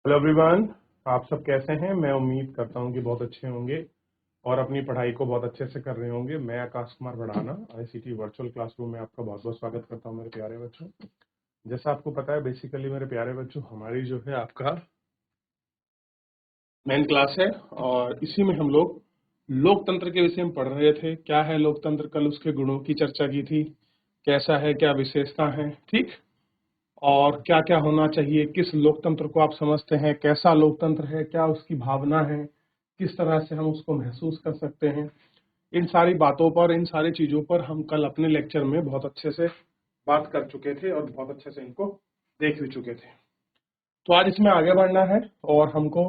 Hello everyone. आप सब कैसे हैं? मैं उम्मीद करता हूं कि बहुत अच्छे होंगे और अपनी पढ़ाई को बहुत अच्छे से कर रहे होंगे। मैं Akash Kumar Bhadana ICT virtual classroom में आपका बहुत बहुत स्वागत करता हूं मेरे प्यारे बच्चों। जैसा आपको पता है, बेसिकली मेरे प्यारे बच्चों, हमारी जो है आपका मेन क्लास है और इसी में हम लोग लोकतंत्र के विषय में पढ़ रहे थे। क्या है लोकतंत्र, कल उसके गुणों की चर्चा की थी, कैसा है, क्या विशेषता है, ठीक, और क्या क्या होना चाहिए, किस लोकतंत्र को आप समझते हैं, कैसा लोकतंत्र है, क्या उसकी भावना है, किस तरह से हम उसको महसूस कर सकते हैं। इन सारी बातों पर, इन सारी चीजों पर हम कल अपने लेक्चर में बहुत अच्छे से बात कर चुके थे और बहुत अच्छे से इनको देख भी चुके थे। तो आज इसमें आगे बढ़ना है और हमको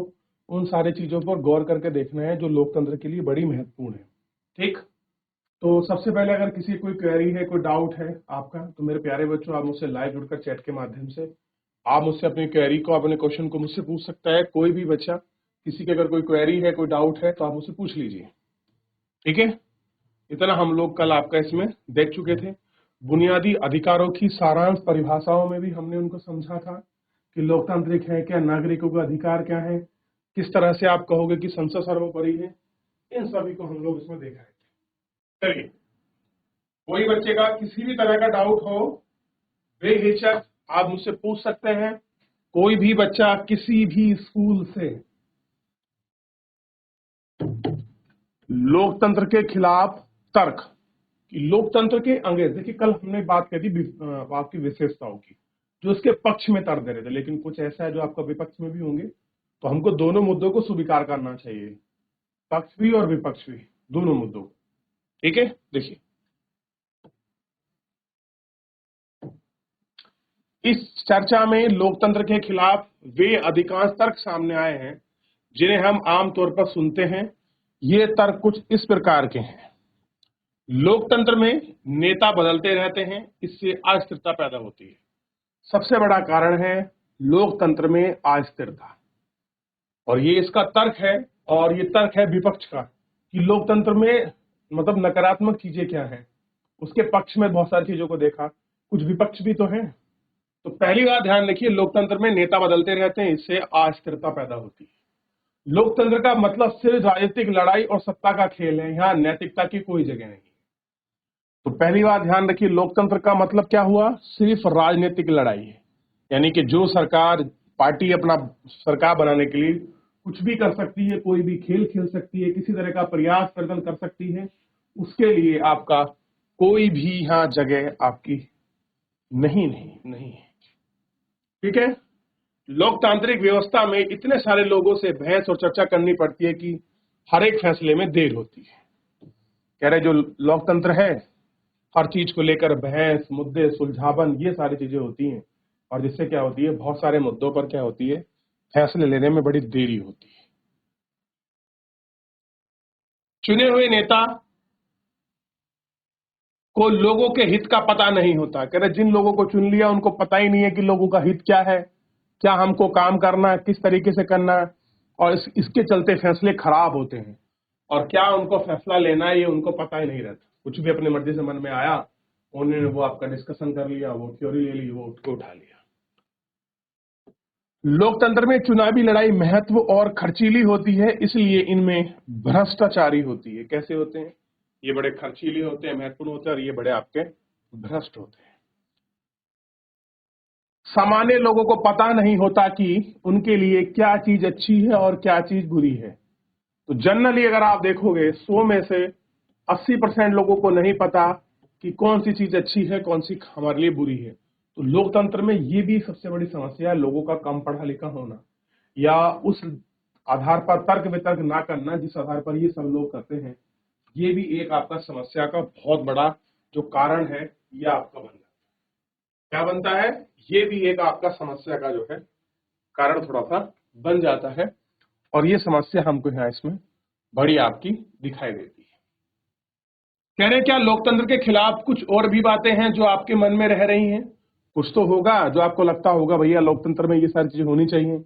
उन सारी चीजों पर गौर करके देखना है जो लोकतंत्र के लिए बड़ी महत्वपूर्ण है। ठीक, तो सबसे पहले अगर किसी कोई क्वेरी है, कोई डाउट है आपका, तो मेरे प्यारे बच्चों आप मुझसे लाइव जुड़कर चैट के माध्यम से आप मुझसे अपनी क्वेरी को, अपने क्वेश्चन को मुझसे पूछ सकता है। कोई भी बच्चा, किसी के अगर कोई क्वेरी है, कोई डाउट है, तो आप मुझसे पूछ लीजिए। ठीक है, इतना हम लोग कल आपका इसमें देख चुके थे। बुनियादी अधिकारों की सारांश परिभाषाओं में भी हमने उनको समझा था कि लोकतांत्रिक है क्या, नागरिकों का अधिकार क्या है, किस तरह से आप कहोगे कि संसद सर्वोपरि है। इन सभी को हम लोग इसमें देखा है। चलिए, कोई बच्चे का किसी भी तरह का डाउट हो, बेहिचक आप मुझसे पूछ सकते हैं। कोई भी बच्चा किसी भी स्कूल से लोकतंत्र के खिलाफ तर्क, लोकतंत्र के अंग्रेज, देखिए कल हमने बात की थी आपकी विशेषताओं की, जो इसके पक्ष में तर्क दे रहे थे, लेकिन कुछ ऐसा है जो आपका विपक्ष में भी होंगे। तो हमको दोनों मुद्दों को स्वीकार करना चाहिए, पक्ष भी और विपक्ष भी, दोनों मुद्दों। ठीक है, देखिए इस चर्चा में लोकतंत्र के खिलाफ वे अधिकांश तर्क सामने आए हैं जिन्हें हम आमतौर पर सुनते हैं। ये तर्क कुछ इस प्रकार के हैं। लोकतंत्र में नेता बदलते रहते हैं, इससे अस्थिरता पैदा होती है। सबसे बड़ा कारण है लोकतंत्र में अस्थिरता, और ये इसका तर्क है। और ये तर्क है विपक्ष का कि लोकतंत्र में मतलब नकारात्मक चीजें क्या है। उसके पक्ष में बहुत सारी चीजों को देखा, कुछ विपक्ष भी तो है। तो पहली बात ध्यान रखिए, लोकतंत्र में नेता बदलते रहते हैं, इससे अस्थिरता पैदा होती है। लोकतंत्र का मतलब सिर्फ राजनीतिक लड़ाई और सत्ता का खेल है, यहाँ नैतिकता की कोई जगह नहीं। तो पहली बात ध्यान रखिए, लोकतंत्र का मतलब क्या हुआ, सिर्फ राजनीतिक लड़ाई है। यानी कि जो सरकार, पार्टी अपना सरकार बनाने के लिए कुछ भी कर सकती है, कोई भी खेल खेल सकती है, किसी तरह का प्रयास प्रदर्शन कर सकती है, उसके लिए आपका कोई भी यहाँ जगह आपकी नहीं नहीं नहीं है। ठीक है, लोकतांत्रिक व्यवस्था में इतने सारे लोगों से बहस और चर्चा करनी पड़ती है कि हर एक फैसले में देर होती है। कह रहे जो लोकतंत्र है, हर चीज को लेकर बहस, मुद्दे, सुलझावन, ये सारी चीजें होती हैं, और जिससे क्या होती है, बहुत सारे मुद्दों पर क्या होती है, फैसले लेने में बड़ी देरी होती है। चुने हुए नेता को लोगों के हित का पता नहीं होता। कह रहे जिन लोगों को चुन लिया उनको पता ही नहीं है कि लोगों का हित क्या है, क्या हमको काम करना है, किस तरीके से करना है, और इसके चलते फैसले खराब होते हैं। और क्या उनको फैसला लेना है ये उनको पता ही नहीं रहता। कुछ भी अपने मर्जी से मन में आया, उन्होंने वो आपका डिस्कशन कर लिया, वो थ्योरी ले ली, वो उठ के उठा लिया। लोकतंत्र में चुनावी लड़ाई महत्व और खर्चीली होती है, इसलिए इनमें भ्रष्टाचारी होती है। कैसे होते हैं ये, बड़े खर्चीले होते हैं, महत्वपूर्ण होते हैं, और ये बड़े आपके भ्रष्ट होते हैं। सामान्य लोगों को पता नहीं होता कि उनके लिए क्या चीज अच्छी है और क्या चीज बुरी है। तो जनरली अगर आप देखोगे 100 में से 80% लोगों को नहीं पता कि कौन सी चीज अच्छी है, कौन सी हमारे लिए बुरी है। तो लोकतंत्र में ये भी सबसे बड़ी समस्या है, लोगों का कम पढ़ा लिखा होना, या उस आधार पर तर्क वितर्क ना करना जिस आधार पर ये सब लोग करते हैं। ये भी एक आपका समस्या का बहुत बड़ा जो कारण है, ये आपका बन जाता है। क्या बनता है, ये भी एक आपका समस्या का जो है कारण थोड़ा सा बन जाता है, और ये समस्या हमको यहाँ इसमें बड़ी आपकी दिखाई देती है। कह रहे क्या लोकतंत्र के खिलाफ कुछ और भी बातें हैं जो आपके मन में रह रही हैं? कुछ तो होगा जो आपको लगता होगा भैया लोकतंत्र में ये सारी चीजें होनी चाहिए।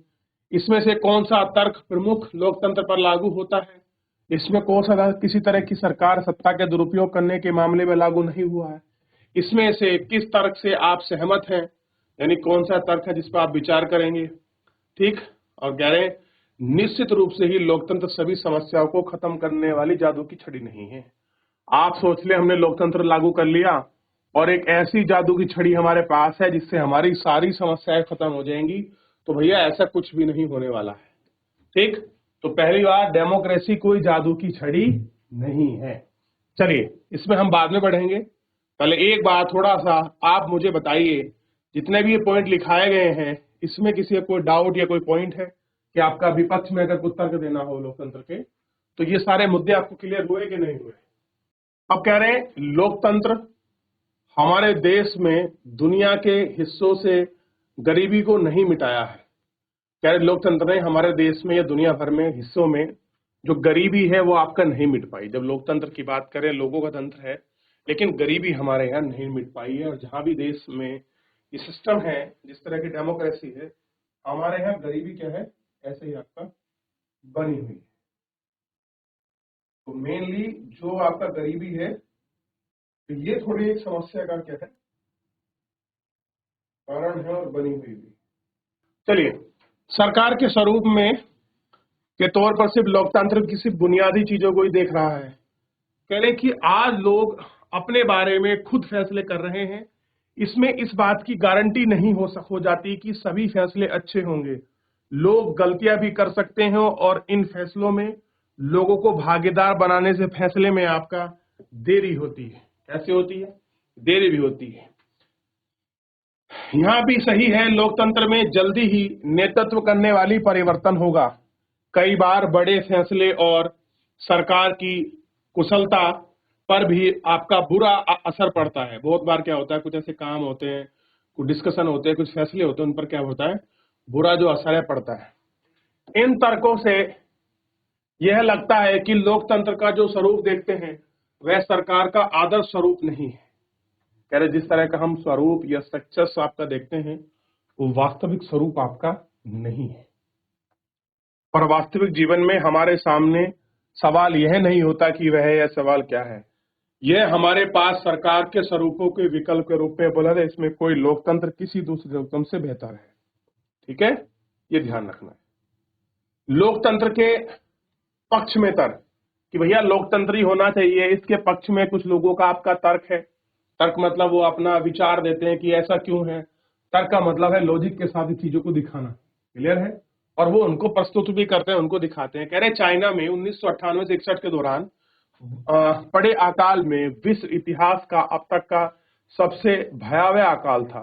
इसमें से कौन सा तर्क प्रमुख लोकतंत्र पर लागू होता है, इसमें कौन सा किसी तरह की सरकार सत्ता के दुरुपयोग करने के मामले में लागू नहीं हुआ है, इसमें से किस तर्क से आप सहमत हैं, यानी कौन सा तर्क है जिस पर आप विचार करेंगे। ठीक, और कह रहे हैं निश्चित रूप से ही लोकतंत्र सभी समस्याओं को खत्म करने वाली जादू की छड़ी नहीं है। आप सोच ले हमने लोकतंत्र लागू कर लिया और एक ऐसी जादू की छड़ी हमारे पास है जिससे हमारी सारी समस्याएं खत्म हो जाएंगी, तो भैया ऐसा कुछ भी नहीं होने वाला है। ठीक, तो पहली बात, डेमोक्रेसी कोई जादू की छड़ी नहीं है। चलिए इसमें हम बाद में बढ़ेंगे, पहले एक बात थोड़ा सा आप मुझे बताइए, जितने भी ये पॉइंट लिखाए गए हैं इसमें किसी का कोई डाउट या कोई पॉइंट है कि आपका विपक्ष में अगर उत्तर देना हो लोकतंत्र के, तो ये सारे मुद्दे आपको क्लियर हुए कि नहीं हुए? अब कह रहे हैं लोकतंत्र हमारे देश में दुनिया के हिस्सों से गरीबी को नहीं मिटाया है। कह रहे लोकतंत्र ने हमारे देश में या दुनिया भर में हिस्सों में जो गरीबी है वो आपका नहीं मिट पाई। जब लोकतंत्र की बात करें, लोगों का तंत्र है, लेकिन गरीबी हमारे यहाँ नहीं मिट पाई है। और जहां भी देश में ये सिस्टम है, जिस तरह की डेमोक्रेसी है, हमारे यहाँ गरीबी क्या है, ऐसे ही आपका बनी हुई है। तो मेनली जो आपका गरीबी है, तो ये थोड़ी एक समस्या का क्या है, कारण है और बनी हुई भी। चलिए, सरकार के स्वरूप में के तौर पर सिर्फ लोकतंत्र की सिर्फ बुनियादी चीजों को ही देख रहा है। कह रहे कि आज लोग अपने बारे में खुद फैसले कर रहे हैं। इसमें इस बात की गारंटी नहीं हो जाती कि सभी फैसले अच्छे होंगे। लोग गलतियां भी कर सकते हैं और इन फैसलों में लोगों को भागीदार बनाने से फैसले में आपका देरी होती है। कैसे होती है? देरी भी होती है। यहां भी सही है, लोकतंत्र में जल्दी ही नेतृत्व करने वाली परिवर्तन होगा। कई बार बड़े फैसले और सरकार की कुशलता पर भी आपका बुरा असर पड़ता है। बहुत बार क्या होता है, कुछ ऐसे काम होते हैं, कुछ डिस्कशन होते हैं, कुछ फैसले होते हैं, उन पर क्या होता है, बुरा जो असर है पड़ता है। इन तर्कों से यह लगता है कि लोकतंत्र का जो स्वरूप देखते हैं वह सरकार का आदर्श स्वरूप नहीं है। कह रहे जिस तरह का हम स्वरूप या स्ट्रक्चर्स आपका देखते हैं वो वास्तविक स्वरूप आपका नहीं है। पर वास्तविक जीवन में हमारे सामने सवाल यह नहीं होता कि वह यह सवाल क्या है, यह हमारे पास सरकार के स्वरूपों के विकल्प के रूप में बोला है। इसमें कोई लोकतंत्र किसी दूसरे लोकतंत्र से बेहतर है। ठीक है, ये ध्यान रखना है। लोकतंत्र के पक्ष में तर्क कि भैया लोकतंत्र ही होना चाहिए, इसके पक्ष में कुछ लोगों का आपका तर्क है। तर्क मतलब वो अपना विचार देते हैं कि ऐसा क्यों है। तर्क का मतलब है लॉजिक के साथ चीजों को दिखाना। क्लियर है? और वो उनको प्रस्तुत भी करते हैं, उनको दिखाते हैं। कह रहे चाइना में 1998 से 61 के दौरान बड़े अकाल में विश्व इतिहास का अब तक का सबसे भयावह अकाल था।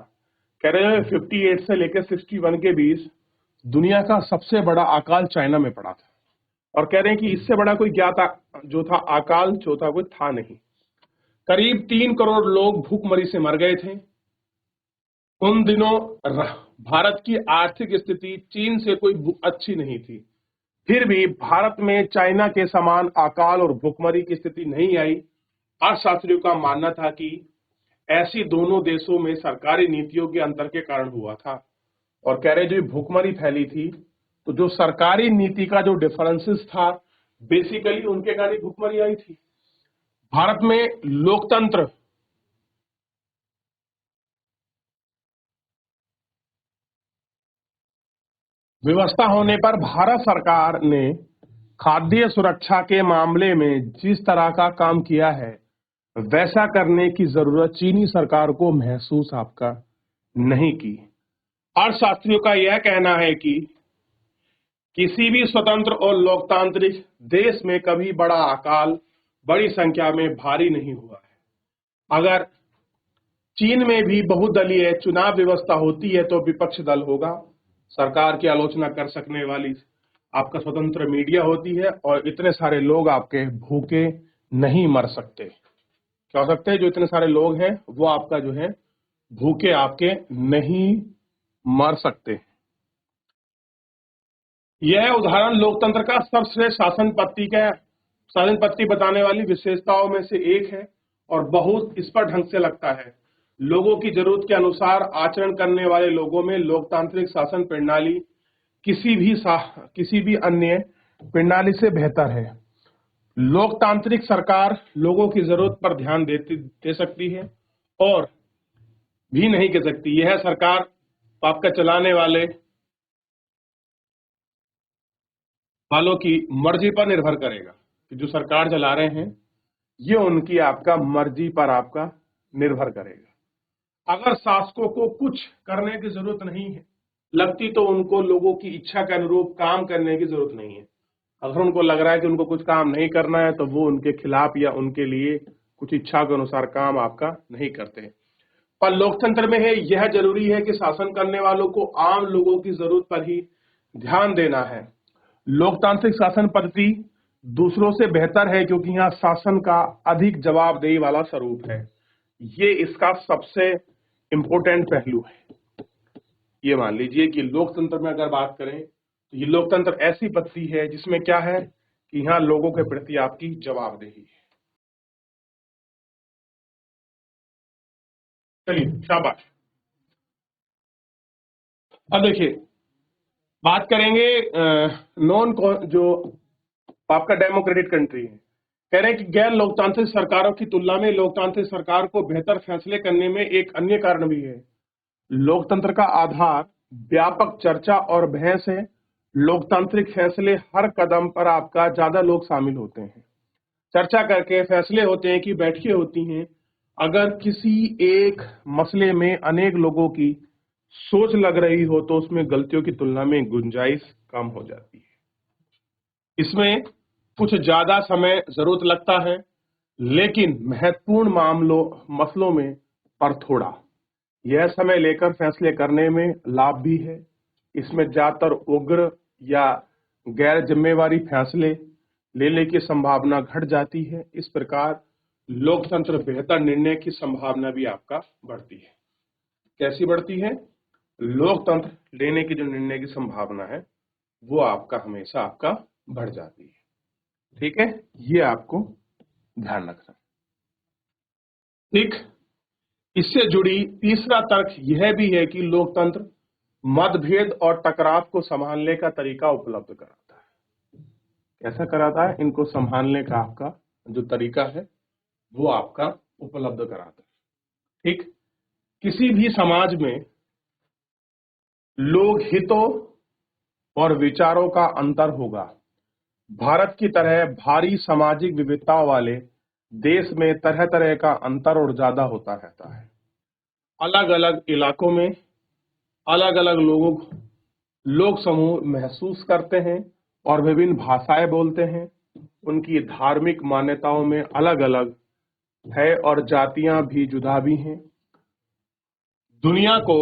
कह रहे 58 से लेकर 61 के बीच दुनिया का सबसे बड़ा अकाल चाइना में पड़ा था। और कह रहे हैं कि इससे बड़ा कोई जो था अकाल जो था कोई था नहीं। करीब 3 करोड़ लोग भूखमरी से मर गए थे। उन दिनों भारत की आर्थिक स्थिति चीन से कोई अच्छी नहीं थी। फिर भी भारत में चाइना के समान अकाल और भूखमरी की स्थिति नहीं आई। अर्थशास्त्रियों का मानना था कि ऐसी दोनों देशों में सरकारी नीतियों के अंतर के कारण हुआ था। और कह रहे जो भूखमरी फैली थी, तो जो सरकारी नीति का जो डिफरेंसेस था, बेसिकली उनके कारण भूखमरी आई थी। भारत में लोकतंत्र व्यवस्था होने पर भारत सरकार ने खाद्य सुरक्षा के मामले में जिस तरह का काम किया है वैसा करने की जरूरत चीनी सरकार को महसूस आपका नहीं की। अर्थशास्त्रियों का यह कहना है कि किसी भी स्वतंत्र और लोकतांत्रिक देश में कभी बड़ा अकाल बड़ी संख्या में भारी नहीं हुआ है। अगर चीन में भी बहुदलीय चुनाव व्यवस्था होती है तो विपक्ष दल होगा, सरकार की आलोचना कर सकने वाली आपका स्वतंत्र मीडिया होती है, और इतने सारे लोग आपके भूखे नहीं मर सकते। क्या हो सकते हैं? जो इतने सारे लोग हैं वो आपका जो है भूखे आपके नहीं मर सकते। यह उदाहरण लोकतंत्र का सर्वश्रेष्ठ शासन पद्धति बताने वाली विशेषताओं में से एक है और बहुत इस पर ढंग से लगता है। लोगों की जरूरत के अनुसार आचरण करने वाले लोगों में लोकतांत्रिक शासन प्रणाली किसी भी अन्य प्रणाली से बेहतर है। लोकतांत्रिक सरकार लोगों की जरूरत पर ध्यान दे सकती है और भी नहीं कह सकती। यह सरकार आपका चलाने वाले वालों की मर्जी पर निर्भर करेगा कि जो सरकार चला रहे हैं ये उनकी आपका मर्जी पर आपका निर्भर करेगा। अगर शासकों को कुछ करने की जरूरत नहीं है लगती तो उनको लोगों की इच्छा के अनुरूप काम करने की जरूरत नहीं है। अगर उनको लग रहा है कि उनको कुछ काम नहीं करना है तो वो उनके खिलाफ या उनके लिए कुछ इच्छा के अनुसार काम आपका नहीं करते। पर लोकतंत्र में है यह जरूरी है कि शासन करने वालों को आम लोगों की जरूरत पर ही ध्यान देना है। लोकतांत्रिक शासन पद्धति दूसरों से बेहतर है क्योंकि यहाँ शासन का अधिक जवाबदेही वाला स्वरूप है। ये इसका सबसे इंपॉर्टेंट पहलू है। ये मान लीजिए कि लोकतंत्र में अगर बात करें तो ये लोकतंत्र ऐसी पद्धति है जिसमें क्या है कि यहाँ लोगों के प्रति आपकी जवाबदेही है। चलिए शाबाश। अब देखिए बात करेंगे नॉन जो आपका डेमोक्रेटिक कंट्री है। कह रहे हैं कि गैर लोकतांत्रिक सरकारों की तुलना में लोकतांत्रिक सरकार को बेहतर फैसले करने में एक अन्य कारण भी है। लोकतंत्र का आधार व्यापक चर्चा और बहस है। लोकतांत्रिक फैसले हर कदम पर आपका ज्यादा लोग शामिल होते हैं। चर्चा करके फैसले होते हैं कि बैठकें होती हैं। अगर किसी एक मसले में अनेक लोगों की सोच लग रही हो तो उसमें गलतियों की तुलना में गुंजाइश कम हो जाती है। इसमें कुछ ज्यादा समय जरूरत लगता है लेकिन महत्वपूर्ण मसलों में पर थोड़ा। यह समय लेकर फैसले करने में लाभ भी है। इसमें ज्यादातर उग्र या गैर जिम्मेवारी फैसले लेने की संभावना घट जाती है। इस प्रकार लोकतंत्र बेहतर निर्णय की संभावना भी आपका बढ़ती है। कैसी बढ़ती है? लोकतंत्र लेने की जो निर्णय की संभावना है वो आपका हमेशा आपका बढ़ जाती है। ठीक है, ये आपको ध्यान रखना। ठीक, इससे जुड़ी तीसरा तर्क यह भी है कि लोकतंत्र मतभेद और टकराव को संभालने का तरीका उपलब्ध कराता है। कैसा कराता है? इनको संभालने का आपका जो तरीका है वो आपका उपलब्ध कराता है। ठीक, किसी भी समाज में लोक हितों और विचारों का अंतर होगा। भारत की तरह भारी सामाजिक विविधताओं वाले देश में तरह तरह का अंतर और ज्यादा होता रहता है। अलग अलग इलाकों में अलग अलग लोग समूह महसूस करते हैं और विभिन्न भाषाएं बोलते हैं। उनकी धार्मिक मान्यताओं में अलग अलग है और जातियां भी जुदा भी हैं। दुनिया को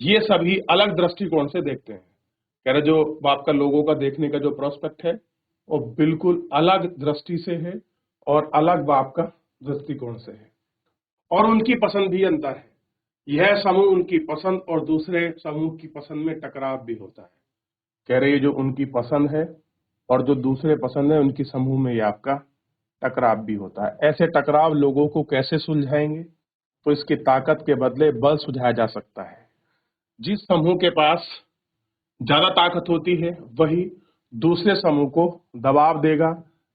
ये सभी अलग दृष्टिकोण से देखते हैं। कह रहे जो आपका लोगों का देखने का जो प्रोस्पेक्ट है वो बिल्कुल अलग दृष्टि से है और अलग बाप का दृष्टिकोण से है और उनकी पसंद भी अंतर है। यह समूह उनकी पसंद और दूसरे समूह की पसंद में टकराव भी होता है। कह रहे जो उनकी पसंद है और जो दूसरे पसंद है उनकी समूह में ये आपका टकराव भी होता है। ऐसे टकराव लोगों को कैसे सुलझाएंगे? तो इसकी ताकत के बदले बल सुझाया जा सकता है। जिस समूह के पास ज्यादा ताकत होती है वही दूसरे समूह को दबाव देगा।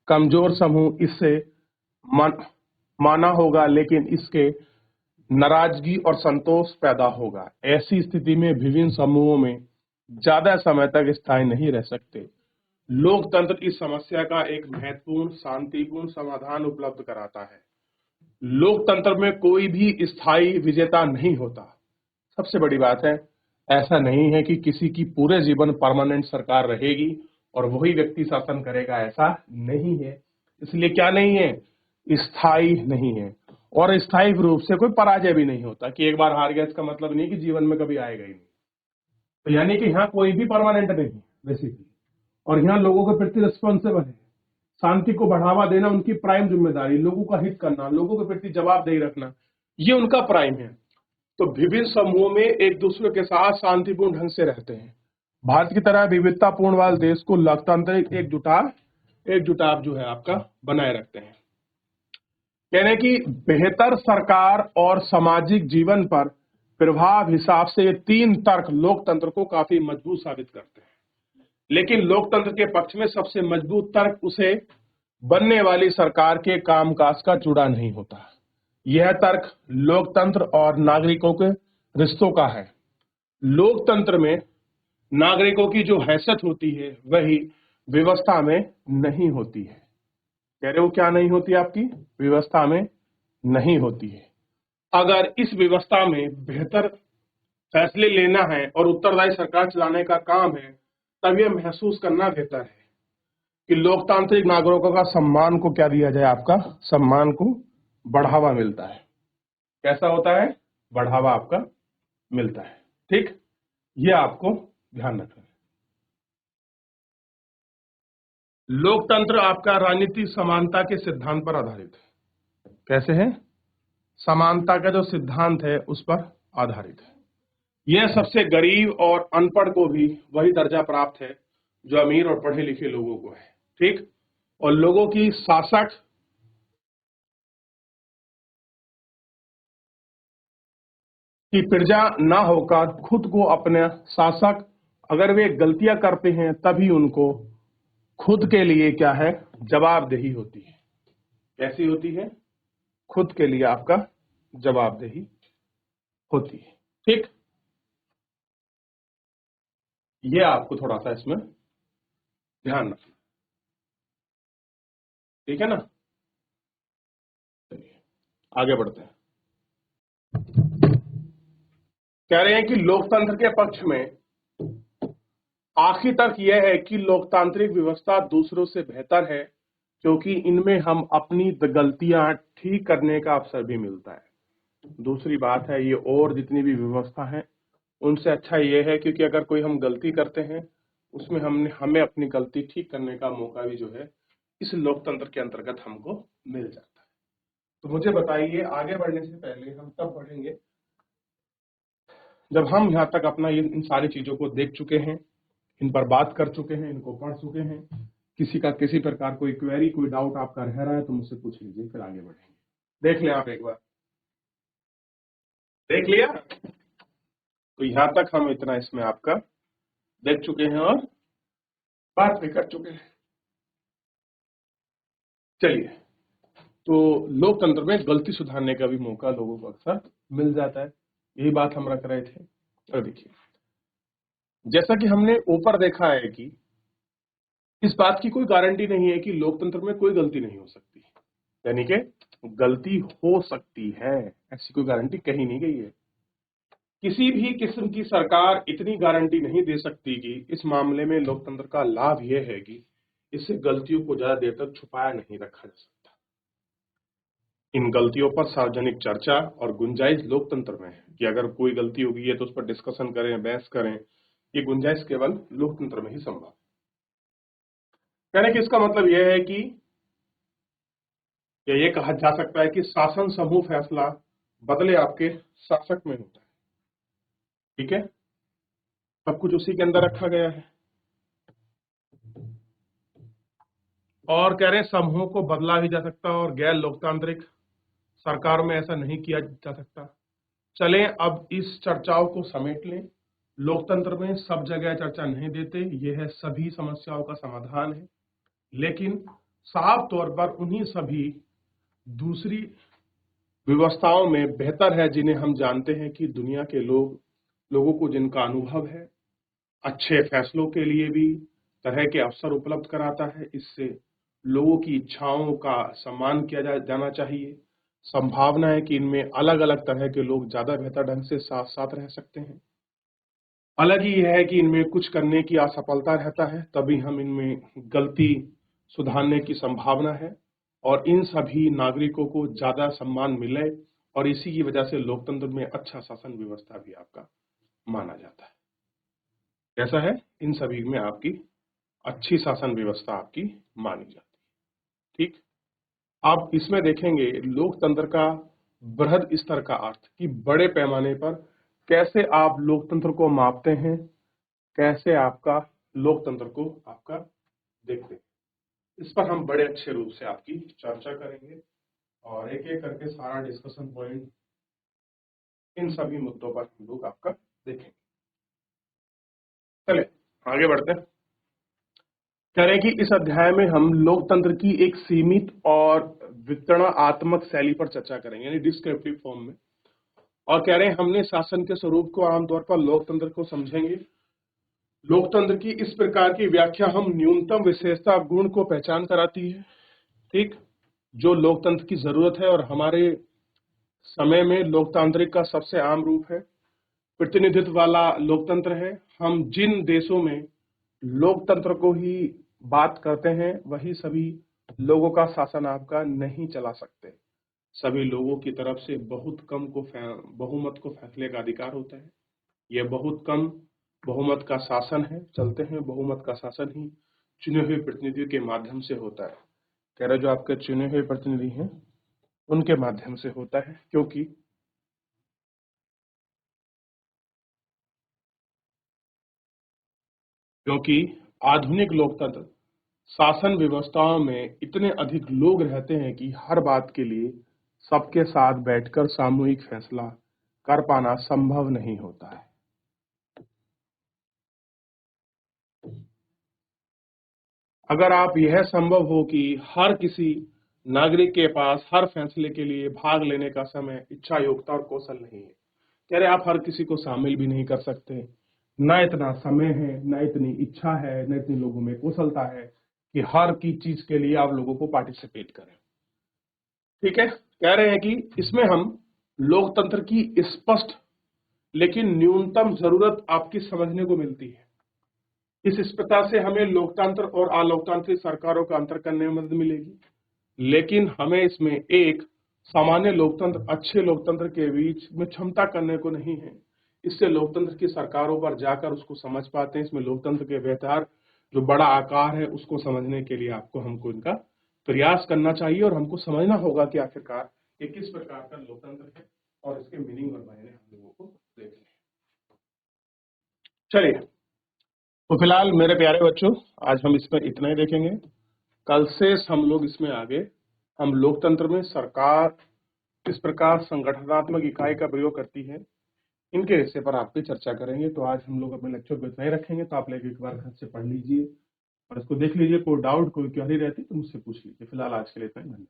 कमजोर समूह इससे माना होगा लेकिन इसके नाराजगी और संतोष पैदा होगा। ऐसी स्थिति में विभिन्न समूहों में ज्यादा समय तक स्थायी नहीं रह सकते। लोकतंत्र इस समस्या का एक महत्वपूर्ण शांतिपूर्ण समाधान उपलब्ध कराता है। लोकतंत्र में कोई भी स्थायी विजेता नहीं होता। सबसे बड़ी बात है, ऐसा नहीं है कि किसी की पूरे जीवन परमानेंट सरकार रहेगी और वही व्यक्ति शासन करेगा, ऐसा नहीं है। इसलिए क्या नहीं है? स्थायी नहीं है और स्थायी रूप से कोई पराजय भी नहीं होता कि एक बार हार गया इसका मतलब नहीं कि जीवन में कभी आएगा ही नहीं। तो यानी कि यहाँ कोई भी परमानेंट नहीं है बेसिकली, और यहाँ लोगों के प्रति रिस्पॉन्सिबल है। शांति को बढ़ावा देना उनकी प्राइम जिम्मेदारी, लोगों का हित करना, लोगों के प्रति जवाबदेही रखना, ये उनका प्राइम है। तो विभिन्न समूहों में एक दूसरे के साथ शांतिपूर्ण ढंग से रहते हैं। भारत की तरह विविधतापूर्ण वाले देश को लोकतांत्रिक एकजुटाव जो है आपका बनाए रखते हैं। कहने की बेहतर सरकार और सामाजिक जीवन पर प्रभाव हिसाब से ये तीन तर्क लोकतंत्र को काफी मजबूत साबित करते हैं। लेकिन लोकतंत्र के पक्ष में सबसे मजबूत तर्क उसे बनने वाली सरकार के कामकाज का जुड़ा नहीं होता। यह तर्क लोकतंत्र और नागरिकों के रिश्तों का है। लोकतंत्र में नागरिकों की जो हैसियत होती है वही व्यवस्था में नहीं होती है। कह रहे हो क्या नहीं होती आपकी व्यवस्था में नहीं होती है। अगर इस व्यवस्था में बेहतर फैसले लेना है और उत्तरदायी सरकार चलाने का काम है, तब यह महसूस करना बेहतर है कि लोकतांत्रिक नागरिकों का सम्मान को क्या दिया जाए, आपका सम्मान को बढ़ावा मिलता है। कैसा होता है? बढ़ावा आपका मिलता है। ठीक, ये आपको ध्यान रखना है। लोकतंत्र आपका राजनीतिक समानता के सिद्धांत पर आधारित है। कैसे है? समानता का जो सिद्धांत है उस पर आधारित है। यह सबसे गरीब और अनपढ़ को भी वही दर्जा प्राप्त है जो अमीर और पढ़े लिखे लोगों को है। ठीक, और लोगों की शासक की प्रजा ना होकर खुद को अपने शासक, अगर वे गलतियां करते हैं तभी उनको खुद के लिए क्या है, जवाबदेही होती है। कैसी होती है? खुद के लिए आपका जवाबदेही होती है। ठीक, ये आपको थोड़ा सा इसमें ध्यान रखना। ठीक है ना? चलिए आगे बढ़ते हैं। कह रहे हैं कि लोकतंत्र के पक्ष में आखिर तक यह है कि लोकतांत्रिक व्यवस्था दूसरों से बेहतर है क्योंकि इनमें हम अपनी गलतियां ठीक करने का अवसर भी मिलता है। दूसरी बात है, ये और जितनी भी व्यवस्था है उनसे अच्छा ये है क्योंकि अगर कोई हम गलती करते हैं उसमें हमें अपनी गलती ठीक करने का मौका भी जो है इस लोकतंत्र के अंतर्गत हमको मिल जाता है। तो मुझे बताइए, आगे बढ़ने से पहले हम तब बढ़ेंगे जब हम यहाँ तक अपना इन सारी चीजों को देख चुके हैं, इन पर बात कर चुके हैं, इनको पढ़ चुके हैं। किसी का किसी प्रकार कोई क्वेरी, कोई डाउट आपका रह रहा है तो मुझसे पूछ लीजिए, फिर आगे बढ़ेंगे। देख लिया आप एक बार? देख लिया? तो यहाँ तक हम इतना इसमें आपका देख चुके हैं और बात भी कर चुके हैं। चलिए, तो लोकतंत्र में गलती सुधारने का भी मौका लोगों को अक्सर मिल जाता है, यही बात हम रख रहे थे। और देखिए, जैसा कि हमने ऊपर देखा है कि इस बात की कोई गारंटी नहीं है कि लोकतंत्र में कोई गलती नहीं हो सकती, यानी कि गलती हो सकती है, ऐसी कोई गारंटी कहीं नहीं गई है। किसी भी किस्म की सरकार इतनी गारंटी नहीं दे सकती कि इस मामले में लोकतंत्र का लाभ यह है कि इससे गलतियों को ज्यादा देर तक छुपाया नहीं रखा जा सकता। इन गलतियों पर सार्वजनिक चर्चा और गुंजाइश लोकतंत्र में है कि अगर कोई गलती होगी है तो उस पर डिस्कशन करें, बहस करें। ये गुंजाइश केवल लोकतंत्र में ही संभव है। कहने की इसका मतलब यह है कि ये कहा जा सकता है कि शासन समूह फैसला बदले आपके शासक में होता है। ठीक है, सब कुछ उसी के अंदर रखा गया है। और कह रहे हैं समूह को बदला भी जा सकता है और गैर लोकतांत्रिक सरकार में ऐसा नहीं किया जा सकता। चलें अब इस चर्चाओं को समेट लें। लोकतंत्र में सब जगह चर्चा नहीं देते, यह है सभी समस्याओं का समाधान है, लेकिन साफ तौर पर उन्हीं सभी दूसरी व्यवस्थाओं में बेहतर है जिन्हें हम जानते हैं कि दुनिया के लोगों को जिनका अनुभव है, अच्छे फैसलों के लिए भी तरह के अवसर उपलब्ध कराता है। इससे लोगों की इच्छाओं का सम्मान किया जाना चाहिए। संभावना है कि इनमें अलग अलग तरह के लोग ज्यादा बेहतर ढंग से साथ साथ रह सकते हैं। अलग ही यह है कि इनमें कुछ करने की असफलता रहता है, तभी हम इनमें गलती सुधारने की संभावना है और इन सभी नागरिकों को ज्यादा सम्मान मिले और इसी की वजह से लोकतंत्र में अच्छा शासन व्यवस्था भी आपका माना जाता है। कैसा है? इन सभी में आपकी अच्छी शासन व्यवस्था आपकी मानी जाती है। ठीक, आप इसमें देखेंगे लोकतंत्र का बृहद स्तर का अर्थ कि बड़े पैमाने पर कैसे आप लोकतंत्र को मापते हैं, कैसे आपका लोकतंत्र को आपका देखते हैं। इस पर हम बड़े अच्छे रूप से आपकी चर्चा करेंगे और एक एक करके सारा डिस्कशन पॉइंट इन सभी मुद्दों पर हम लोग आपका देखेंगे। चले आगे बढ़ते हैं। कह रहे हैं कि इस अध्याय में हम लोकतंत्र की एक सीमित और वितरणात्मक शैली पर चर्चा करेंगे, यानी डिस्क्रिप्टिव फॉर्म में। और कह रहे हैं हमने शासन के स्वरूप को आमतौर पर लोकतंत्र को समझेंगे लोकतंत्र की इस प्रकार की व्याख्या हम न्यूनतम विशेषता गुण को पहचान कराती है, ठीक, जो लोकतंत्र की जरूरत है। और हमारे समय में लोकतांत्रिक का सबसे आम रूप है प्रतिनिधित्व वाला लोकतंत्र है। हम जिन देशों में लोकतंत्र को ही बात करते हैं वही सभी लोगों का शासन आपका नहीं चला सकते। सभी लोगों की तरफ से बहुत कम को बहुमत को फैसले का अधिकार होता है। यह बहुत कम बहुमत का शासन है, चलते हैं बहुमत का शासन ही चुने हुए प्रतिनिधियों के माध्यम से होता है। कह रहे जो आपके चुने हुए प्रतिनिधि हैं उनके माध्यम से होता है, क्योंकि आधुनिक लोकतंत्र शासन व्यवस्थाओं में इतने अधिक लोग रहते हैं कि हर बात के लिए सबके साथ बैठकर सामूहिक फैसला कर पाना संभव नहीं होता है। अगर आप यह संभव हो कि हर किसी नागरिक के पास हर फैसले के लिए भाग लेने का समय, इच्छा, योग्यता और कौशल नहीं है, कह रहे आप हर किसी को शामिल भी नहीं कर सकते, ना इतना समय है, ना इतनी इच्छा है, ना इतने लोगों में कौशलता है कि हर की चीज के लिए आप लोगों को पार्टिसिपेट करें। ठीक है, कह रहे हैं कि इसमें हम लोकतंत्र की स्पष्ट लेकिन न्यूनतम जरूरत आपकी समझने को मिलती है। इस प्रकार से हमें लोकतंत्र और अलोकतांत्रिक सरकारों का अंतर करने में मदद मिलेगी, लेकिन हमें इसमें एक सामान्य लोकतंत्र अच्छे लोकतंत्र के बीच में क्षमता करने को नहीं है। इससे लोकतंत्र की सरकारों पर जाकर उसको समझ पाते हैं। इसमें लोकतंत्र के बेहतर जो बड़ा आकार है उसको समझने के लिए हमको इनका प्रयास करना चाहिए और हमको समझना होगा कि आखिरकार ये किस प्रकार का लोकतंत्र है और इसके मीनिंग और मायने हम लोगों को देख लें। चलिए, तो फिलहाल मेरे प्यारे बच्चों, आज हम इसमें इतना ही देखेंगे। कल से हम लोग इसमें आगे हम लोकतंत्र में सरकार किस प्रकार संगठनात्मक इकाई का प्रयोग करती है, इनके हिस्से पर आपकी चर्चा करेंगे। तो आज हम लोग अपने लेक्चर को इतना ही रखेंगे। तो आप लोग एक बार घर से पढ़ लीजिए और इसको देख लीजिए। कोई डाउट, कोई क्वेरी रहती तो मुझसे पूछ लीजिए। फिलहाल आज के लिए इतना ही, धन्यवाद।